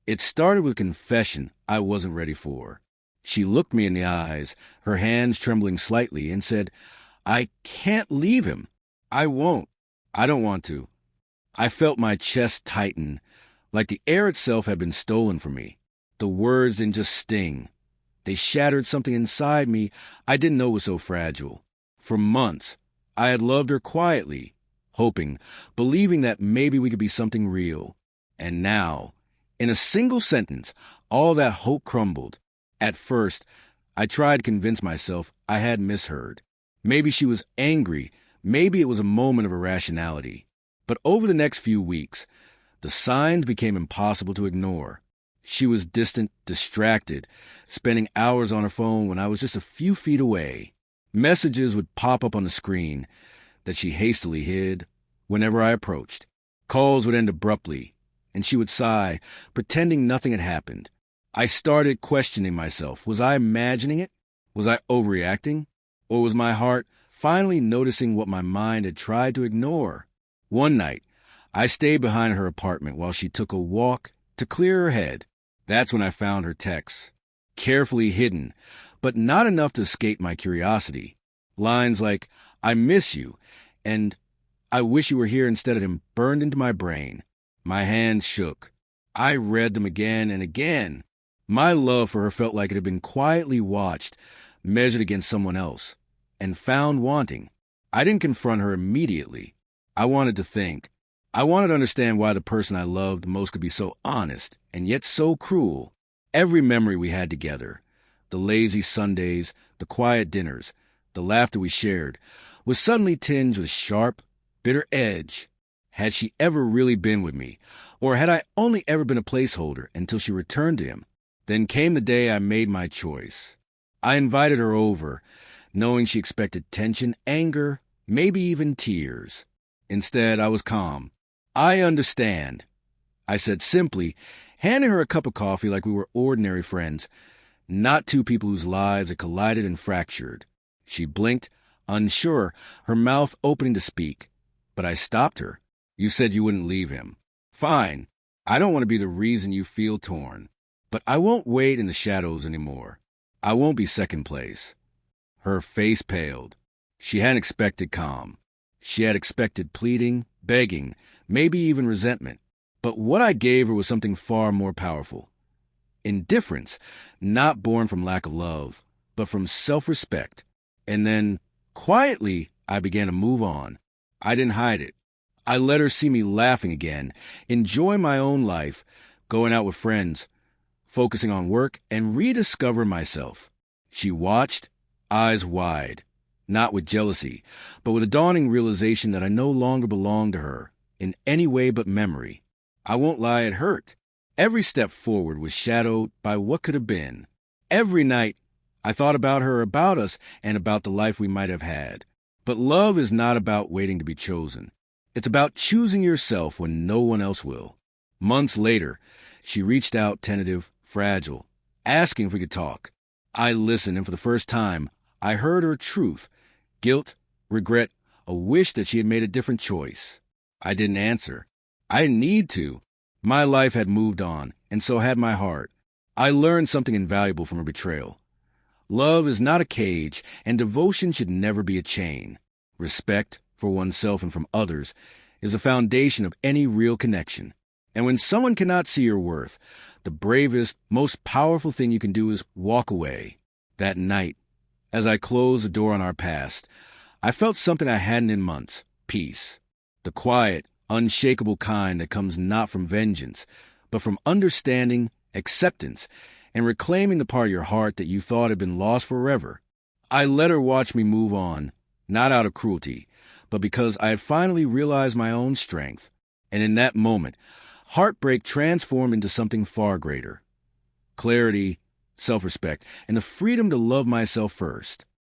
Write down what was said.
It started with a confession I wasn't ready for. She looked me in the eyes, her hands trembling slightly, and said, "I can't leave him. I won't. I don't want to." I felt my chest tighten, like the air itself had been stolen from me. The words didn't just sting. They shattered something inside me I didn't know was so fragile. For months, I had loved her quietly, hoping, believing that maybe we could be something real. And now, in a single sentence, all that hope crumbled. At first, I tried to convince myself I had misheard. Maybe she was angry. Maybe it was a moment of irrationality. But over the next few weeks, the signs became impossible to ignore. She was distant, distracted, spending hours on her phone when I was just a few feet away. Messages would pop up on the screen that she hastily hid whenever I approached. Calls would end abruptly, and she would sigh, pretending nothing had happened. I started questioning myself. Was I imagining it? Was I overreacting? Or was my heart finally noticing what my mind had tried to ignore? One night, I stayed behind her apartment while she took a walk to clear her head. That's when I found her texts, carefully hidden, but not enough to escape my curiosity. Lines like, "I miss you," and "I wish you were here instead of him," burned into my brain. My hands shook. I read them again and again. My love for her felt like it had been quietly watched, measured against someone else, and found wanting. I didn't confront her immediately. I wanted to think. I wanted to understand why the person I loved most could be so honest and yet so cruel. Every memory we had together, the lazy Sundays, the quiet dinners, the laughter we shared, was suddenly tinged with sharp, bitter edge. Had she ever really been with me, or had I only ever been a placeholder until she returned to him? Then came the day I made my choice. I invited her over, knowing she expected tension, anger, maybe even tears. Instead, I was calm. "I understand," I said simply, handing her a cup of coffee like we were ordinary friends, not two people whose lives had collided and fractured. She blinked, unsure, her mouth opening to speak. But I stopped her. "You said you wouldn't leave him. Fine. I don't want to be the reason you feel torn. But I won't wait in the shadows anymore. I won't be second place." Her face paled. She hadn't expected calm. She had expected pleading, begging, maybe even resentment. But what I gave her was something far more powerful. Indifference, not born from lack of love, but from self-respect. And then, quietly, I began to move on. I didn't hide it. I let her see me laughing again, enjoying my own life, going out with friends, focusing on work, and rediscover myself. She watched, eyes wide, not with jealousy, but with a dawning realization that I no longer belonged to her, in any way but memory. I won't lie, it hurt. Every step forward was shadowed by what could have been. Every night, I thought about her, about us, and about the life we might have had. But love is not about waiting to be chosen. It's about choosing yourself when no one else will. Months later, she reached out, tentative, fragile, asking if we could talk. I listened, and for the first time, I heard her truth, guilt, regret, a wish that she had made a different choice. I didn't answer. I didn't need to. My life had moved on, and so had my heart. I learned something invaluable from her betrayal. Love is not a cage, and devotion should never be a chain. Respect, for oneself and from others, is the foundation of any real connection. And when someone cannot see your worth, the bravest, most powerful thing you can do is walk away. That night, as I closed the door on our past, I felt something I hadn't in months: peace. The quiet, unshakable kind that comes not from vengeance, but from understanding, acceptance, and reclaiming the part of your heart that you thought had been lost forever. I let her watch me move on, not out of cruelty, but because I had finally realized my own strength. And in that moment, heartbreak transformed into something far greater: clarity, self-respect, and the freedom to love myself first.